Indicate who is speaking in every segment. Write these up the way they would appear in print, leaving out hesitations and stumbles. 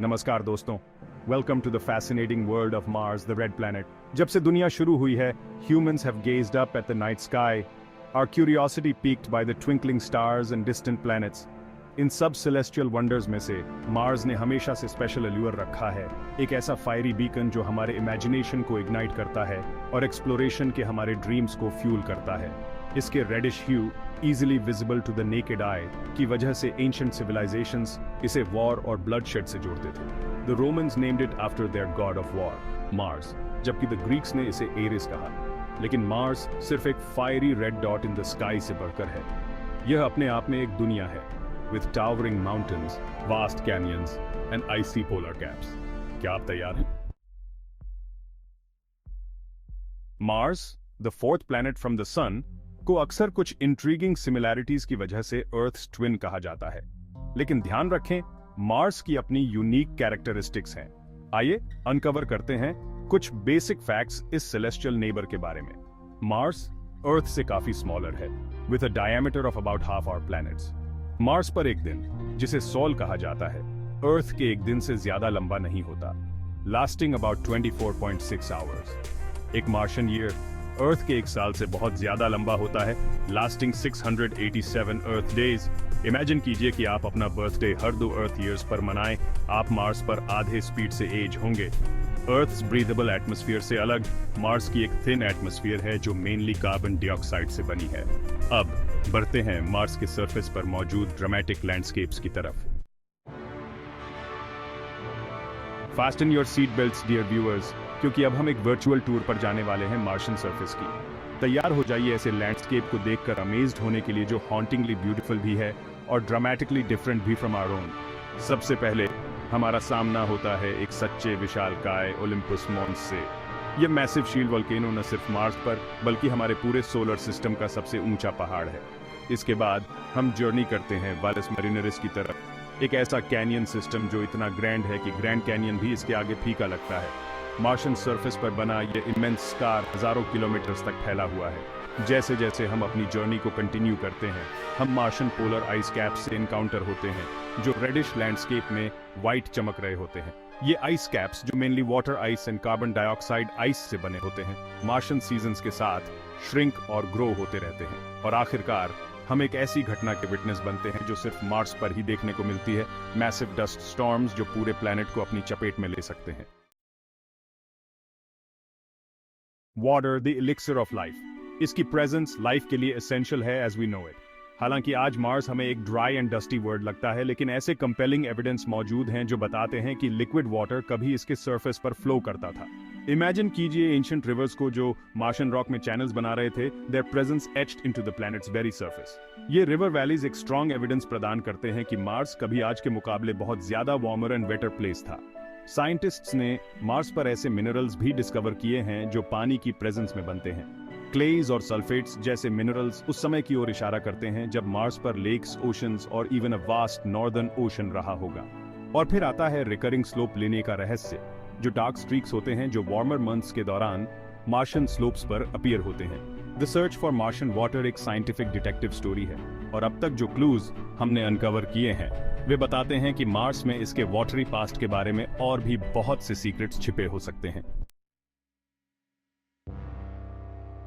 Speaker 1: नमस्कार दोस्तों, welcome to the fascinating world of Mars the red planet. जब से दुनिया शुरू हुई है, humans have gazed up at the night sky, our curiosity piqued by the twinkling stars and distant planets. इन सब celestial wonders में से मार्स ने हमेशा से स्पेशल अल्यूर रखा है, एक ऐसा फायरी बीकन जो हमारे इमेजिनेशन को इग्नाइट करता है और एक्सप्लोरेशन के हमारे ड्रीम्स को फ्यूल करता है। इसके reddish hue, easily visible to the naked eye की वजह से ancient civilizations इसे वॉर और ब्लडशेड से जोड़ते थे। The Romans named it after their god of war, Mars, जबकि the Greeks ने इसे एरिस कहा। लेकिन मार्स सिर्फ एक fiery red dot in the sky से बढ़कर है। यह अपने आप में एक दुनिया है, with towering mountains, vast canyons and icy polar caps। क्या आप तैयार हैं? Mars, the fourth planet from the sun, को अक्सर कुछ इंट्रीगिंग सिमिलैरिटीज की वजह से अर्थ's ट्विन कहा जाता है। लेकिन ध्यान रखें, मार्स की अपनी यूनिक कैरेक्टरिस्टिक्स हैं। आइए अनकवर करते हैं कुछ बेसिक फैक्ट्स इस सेलेस्टियल नेबर के बारे में। मार्स अर्थ से काफी स्मॉलर है, with a diameter of about half hour planets. Mars पर एक दिन, जिसे सोल कहा जाता है, अर्थ के एक दिन से ज्यादा लंबा नहीं होता, लास्टिंग अबाउट 24.6 आवर्स। एक मार्शियन ईयर अर्थ के एक साल से बहुत ज्यादा लंबा होता है, लास्टिंग 687 अर्थ डेज। इमेजिन कीजिए कि आप अपना बर्थडे हर 2 अर्थ ईयर्स पर मनाएं, आप मार्स पर आधे स्पीड से एज होंगे। अर्थ्स ब्रीदेबल एटमॉस्फेयर से अलग, मार्स की एक थिन एटमॉस्फेयर है जो मेनली कार्बन डाइऑक्साइड से बनी है। अब बढ़ते हैं मार्स के सरफेस पर मौजूद ड्रामेटिक लैंडस्केप्स की तरफ। Fasten your seat belts dear viewers, क्योंकि अब हम एक वर्चुअल टूर पर जाने वाले हैं मार्शियन सरफेस की। तैयार हो जाइए ऐसे लैंडस्केप को देखकर अमेज्ड होने के लिए जो हॉन्टिंगली ब्यूटीफुल भी है और ड्रामेटिकली डिफरेंट भी फ्रॉम आवर ओन। सबसे पहले हमारा सामना होता है एक सच्चे विशालकाय ओलंपस मॉन्स से। यह मैसिव शील्ड वोल्केनो न सिर्फ मार्स पर बल्कि हमारे पूरे सोलर सिस्टम का सबसे ऊंचा पहाड़ है। इसके बाद हम जर्नी करते हैं वालिस मरीनरिस की तरफ, एक ऐसा कैनियन सिस्टम जो इतना ग्रैंड है कि ग्रैंड कैनियन भी इसके आगे फीका लगता है। मार्शियन सरफेस पर बना यह इमेंस स्कार हजारों किलोमीटर्स तक फैला हुआ है। जैसे जैसे हम अपनी जर्नी को कंटिन्यू करते हैं, हम मार्शियन पोलर आइस कैप्स से इनकाउंटर होते हैं जो रेडिश लैंडस्केप में व्हाइट चमक रहे होते हैं। ये आइस कैप्स जो mainly water ice and carbon dioxide ice से बने होते हैं, मार्शियन सीजन्स के साथ श्रिंक और ग्रो होते रहते हैं और आखिरकार हम एक ऐसी घटना के विटनेस बनते हैं जो सिर्फ मार्स पर ही देखने को मिलती है, मैसिव डस्ट स्टॉर्म्स जो पूरे प्लैनेट को अपनी चपेट में ले सकते हैं। Water the elixir of life, इसकी प्रेजेंस लाइफ के लिए एसेंशियल है एज वी नो इट। हालांकि आज मार्स हमें एक ड्राई एंड डस्टी वर्ल्ड लगता है, लेकिन ऐसे कंपेलिंग एविडेंस मौजूद हैं जो बताते हैं कि लिक्विड वाटर कभी इसके सरफेस पर फ्लो करता था। इमेजिन कीजिए एंशिएंट रिवर्स को जो मार्शियन रॉक में चैनल्स बना रहे थे, there presence etched into the planets very surface. ये रिवर वैलीज एक स्ट्रॉन्ग एविडेंस प्रदान करते हैं कि मार्स कभी आज के मुकाबले बहुत ज्यादा वार्मर एंड वेटर प्लेस था। साइंटिस्ट्स ने मार्स पर ऐसे मिनरल्स भी डिस्कवर किए हैं जो पानी की प्रेजेंस में बनते हैं। क्लेज और सल्फेट्स जैसे मिनरल्स उस समय की ओर इशारा करते हैं जब मार्स पर लेक्स, ओशंस और even a vast northern ocean रहा होगा। और फिर आता है रिकरिंग स्लोप लेने का रहस्य, जो डार्क स्ट्रीक्स होते हैं जो वार्मर मंथ्स के दौरान मार्शियन स्लोप्स पर अपीयर होते हैं। The search for Martian water एक साइंटिफिक डिटेक्टिव स्टोरी है और अब तक जो क्लूज हमने अनकवर किए हैं वे बताते हैं कि मार्स में इसके वाटरी पास्ट के बारे में और भी बहुत से सीक्रेट्स छिपे हो सकते हैं।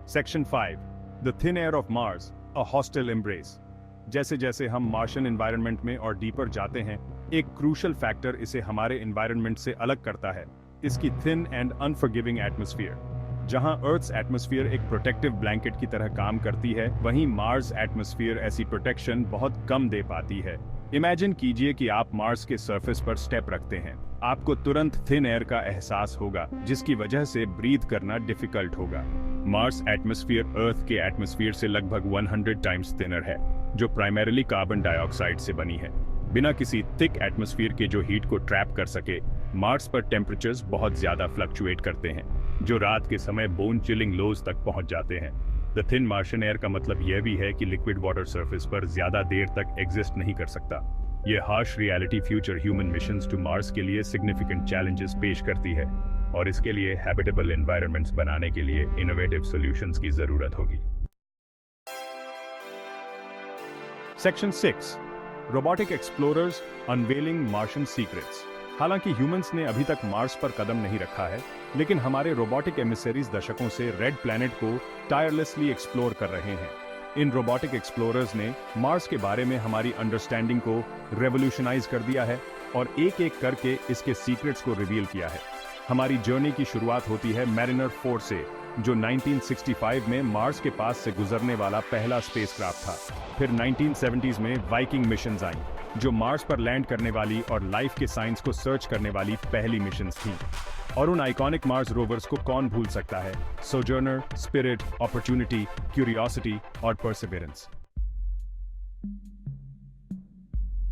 Speaker 1: Section 5, the thin air of Mars, a hostile embrace. जैसे जैसे हम मार्शियन एनवायरनमेंट में और डीपर जाते हैं, एक क्रूशियल फैक्टर इसे हमारे एनवायरनमेंट से अलग करता है, इसकी थिन एंड अनफॉरगिविंग एटमॉस्फेयर। जहां अर्थ्स एटमॉस्फेयर एक प्रोटेक्टिव ब्लैंकेट की तरह काम करती है, वहीं मार्स एटमॉस्फेयर ऐसी प्रोटेक्शन बहुत कम दे पाती है। इमेजिन कीजिए कि आप मार्स के सरफेस पर स्टेप रखते हैं, आपको तुरंत थिन एयर का एहसास होगा जिसकी वजह से ब्रीथ करना डिफिकल्ट होगा। मार्स एटमॉस्फेयर अर्थ के एटमॉस्फेयर से लगभग 100 टाइम्स थिनर है, जो प्राइमरीली कार्बन डाइऑक्साइड से बनी है। बिना किसी थिक एटमॉस्फेयर के जो हीट को ट्रैप कर सके, मार्स पर टेम्परेचर्स बहुत ज्यादा फ्लक्चुएट करते हैं, जो रात के समय बोन चिलिंग लोज तक पहुंच जाते हैं। द थिन मार्शियन एयर का मतलब यह भी है कि लिक्विड वाटर सरफेस पर ज्यादा देर तक एग्जिस्ट नहीं कर सकता। यह harsh reality future human missions to Mars के लिए सिग्निफिकेंट चैलेंजेस पेश करती है और इसके लिए हैबिटेबल एनवायरनमेंट्स बनाने के लिए इनोवेटिव सॉल्यूशंस की जरूरत होगी। Section 6, robotic explorers unveiling Martian secrets. हालांकि ह्यूमंस ने अभी तक मार्स पर कदम नहीं रखा है, लेकिन हमारे रोबोटिक एमिसरीज दशकों से रेड प्लैनेट को टायरलेसली एक्सप्लोर कर रहे हैं। इन रोबोटिक एक्सप्लोरर्स ने मार्स के बारे में हमारी अंडरस्टैंडिंग को रेवोल्यूशनाइज कर दिया है और एक एक करके इसके सीक्रेट्स को रिवील किया है। हमारी जर्नी की शुरुआत होती है मैरिनर 4 से, जो 1965 में मार्स के पास से गुजरने वाला पहला स्पेसक्राफ्ट था। फिर 1970s में वाइकिंग मिशंस आईं, जो मार्स पर लैंड करने वाली और लाइफ के साइंस को सर्च करने वाली पहली मिशंस थीं। और उन आइकॉनिक मार्स रोवर्स को कौन भूल सकता है? सोजर्नर, स्पिरिट, अपॉर्चुनिटी, क्यूरियोसिटी और perseverance.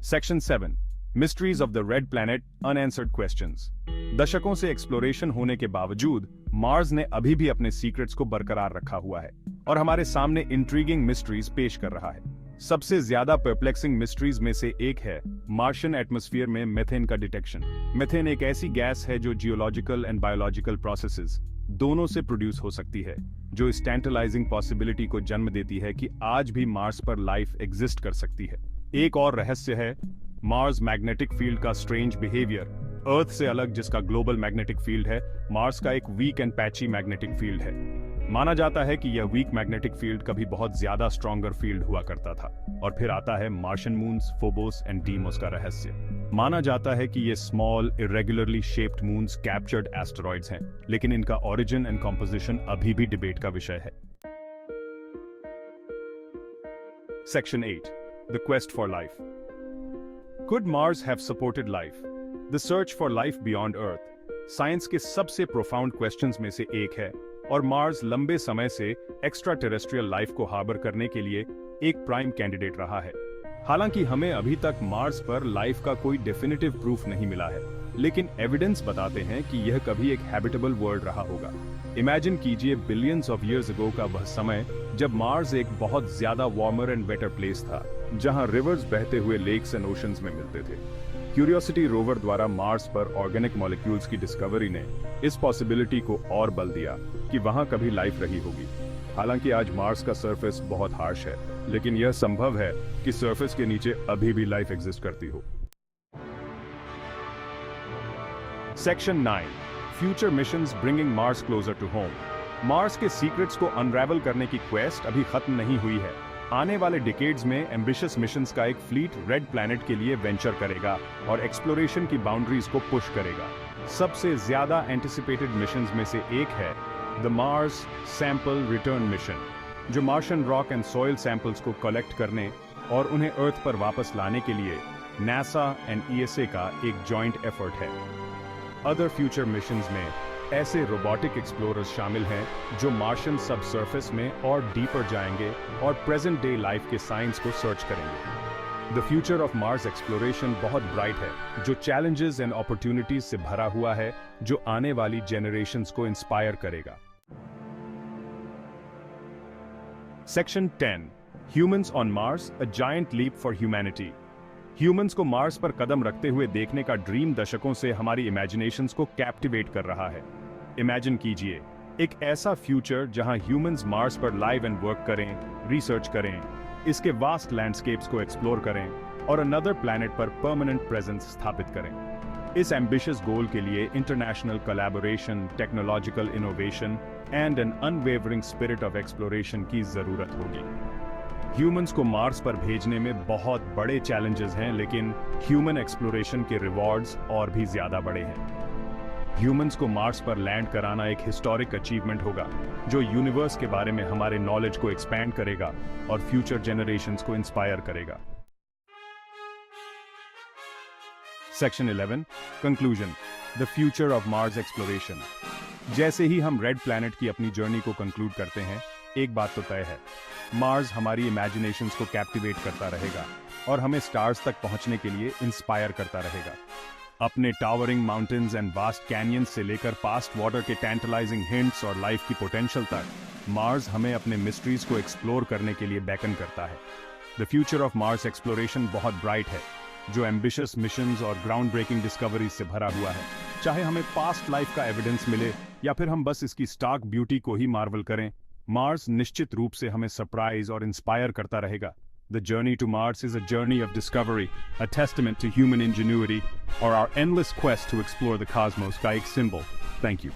Speaker 1: Section 7, mysteries of the red planet, unanswered questions. दशकों से एक्सप्लोरेशन होने के बावजूद मार्स ने अभी भी अपने सीक्रेट्स को बरकरार रखा हुआ है और हमारे सामने इंट्रीगिंग मिस्ट्रीज पेश कर रहा है। सबसे ज्यादा परप्लेक्सिंग मिस्ट्रीज में से एक है मार्शियन एटमॉस्फेयर में मेथेन का डिटेक्शन। मेथेन एक ऐसी गैस है जो जियोलॉजिकल एंड बायोलॉजिकल प्रोसेसेस दोनों से प्रोड्यूस हो सकती है, जो इस टेंटलाइजिंग पॉसिबिलिटी को जन्म देती है कि आज भी मार्स पर लाइफ एग्जिस्ट कर सकती है। एक और रहस्य है मार्स मैग्नेटिक फील्ड का स्ट्रेंज बिहेवियर। अर्थ से अलग जिसका ग्लोबल मैग्नेटिक फील्ड है, मार्स का एक weak and patchy magnetic field है। माना जाता है कि यह वीक मैग्नेटिक फील्ड कभी बहुत ज्यादा स्ट्रॉन्गर फील्ड हुआ करता था। और फिर आता है Martian moons, Phobos and Deimos का रहस्य। माना जाता है कि ये small irregularly shaped moons captured asteroids हैं, लेकिन इनका ओरिजिन एंड कंपोजिशन अभी भी डिबेट का विषय है। Section 8, the quest for life. Could Mars have supported life? The search for life beyond Earth science के सबसे प्रोफाउंड क्वेश्चंस में से एक है और मार्स लंबे समय से एक्स्ट्रा टेरेस्ट्रियल लाइफ को हार्बर करने के लिए एक प्राइम कैंडिडेट रहा है। हालांकि हमें अभी तक मार्स पर लाइफ का कोई डेफिनेटिव प्रूफ नहीं मिला है, लेकिन एविडेंस बताते हैं कि यह कभी एक हैबिटेबल वर्ल्ड रहा होगा। इमेजिन कीजिए बिलियंस ऑफ इयर्स अगो का वह समय जब मार्स एक बहुत ज्यादा वार्मर एंड वेटर प्लेस था, जहां रिवर्स बहते हुए लेक्स एंड ओशंस में मिलते थे। क्यूरियोसिटी रोवर द्वारा मार्स पर ऑर्गेनिक मॉलिक्यूल्स की डिस्कवरी ने इस पॉसिबिलिटी को और बल दिया कि वहां कभी लाइफ रही होगी। हालांकि आज मार्स का सरफेस बहुत हार्श है, लेकिन यह संभव है कि सरफेस के नीचे अभी भी लाइफ एग्जिस्ट करती हो। Section 9, future missions bringing Mars closer to home. Mars के सीक्रेट्स को अनरेवल करने की क्वेस्ट अभी खत्म नहीं हुई है। आने वाले डिकेड्स में एम्बिशियस मिशंस का एक फ्लीट रेड प्लैनेट के लिए वेंचर करेगा और एक्सप्लोरेशन की बाउंड्रीज को पुश करेगा। सबसे ज्यादा एंटिसिपेटेड मिशंस में से एक है the Mars sample return mission, जो Martian rock and soil samples को कलेक्ट करने और उन्हें अर्थ पर वापस लाने के लिए नासा एंड ईएसए का एक जॉइंट एफर्ट है। अदर फ्यूचर मिशंस में ऐसे रोबोटिक एक्सप्लोरर्स शामिल हैं जो मार्शियन सबसर्फेस में और डीपर जाएंगे और प्रेजेंट डे लाइफ के साइंस को सर्च करेंगे। The future of Mars exploration बहुत ब्राइट है, जो चैलेंजेस एंड अपॉर्चुनिटीज से भरा हुआ है, जो आने वाली जेनरेशंस को इंस्पायर करेगा। Section 10, humans on Mars, a giant leap for humanity. Humans को मार्स पर कदम रखते हुए देखने का ड्रीम दशकों से हमारी इमेजिनेशंस को कैप्टिवेट कर रहा है। इमेजिन कीजिए एक ऐसा फ्यूचर जहां ह्यूमंस मार्स पर लाइव एंड वर्क करें, रिसर्च करें, इसके वास्ट लैंडस्केप्स को एक्सप्लोर करें और अनदर प्लैनेट पर परमानेंट प्रेजेंस स्थापित करें। इस एम्बिशियस गोल के लिए international collaboration, technological innovation and an unwavering spirit of exploration की जरूरत होगी। ह्यूमंस को मार्स पर भेजने में बहुत बड़े चैलेंजेस हैं, लेकिन ह्यूमन एक्सप्लोरेशन के रिवॉर्ड्स और भी ज्यादा बड़े हैं। ह्यूमंस को मार्स पर लैंड कराना एक हिस्टोरिक अचीवमेंट होगा, जो यूनिवर्स के बारे में हमारे नॉलेज को एक्सपैंड करेगा और फ्यूचर जेनरेशंस को इंस्पायर करेगा। Section 11, conclusion, the future of Mars exploration. जैसे ही हम रेड प्लैनेट की अपनी जर्नी को कंक्लूड करते हैं, एक बात तो तय है, मार्स हमारी इमेजिनेशंस को कैप्टिवेट करता रहेगा और हमें स्टार्स तक पहुंचने के लिए इंस्पायर करता रहेगा। अपने towering mountains and vast canyons से लेकर पास्ट वाटर के टैंटलाइजिंग हिंट्स और लाइफ की पोटेंशियल तक, मार्स हमें अपने मिस्ट्रीज को एक्सप्लोर करने के लिए बैकन करता है। The future of Mars exploration बहुत ब्राइट है, जो एम्बिशियस मिशंस और ग्राउंड ब्रेकिंग डिस्कवरीज से भरा हुआ है। चाहे हमें पास्ट लाइफ का एविडेंस मिले या फिर हम बस इसकी स्टार्क ब्यूटी को ही मार्वल करें, मार्स निश्चित रूप से हमें सरप्राइज और इंस्पायर करता रहेगा। The journey to Mars is a journey of discovery, a testament to human ingenuity, or our endless quest to explore the cosmos का एक symbol. Thank you.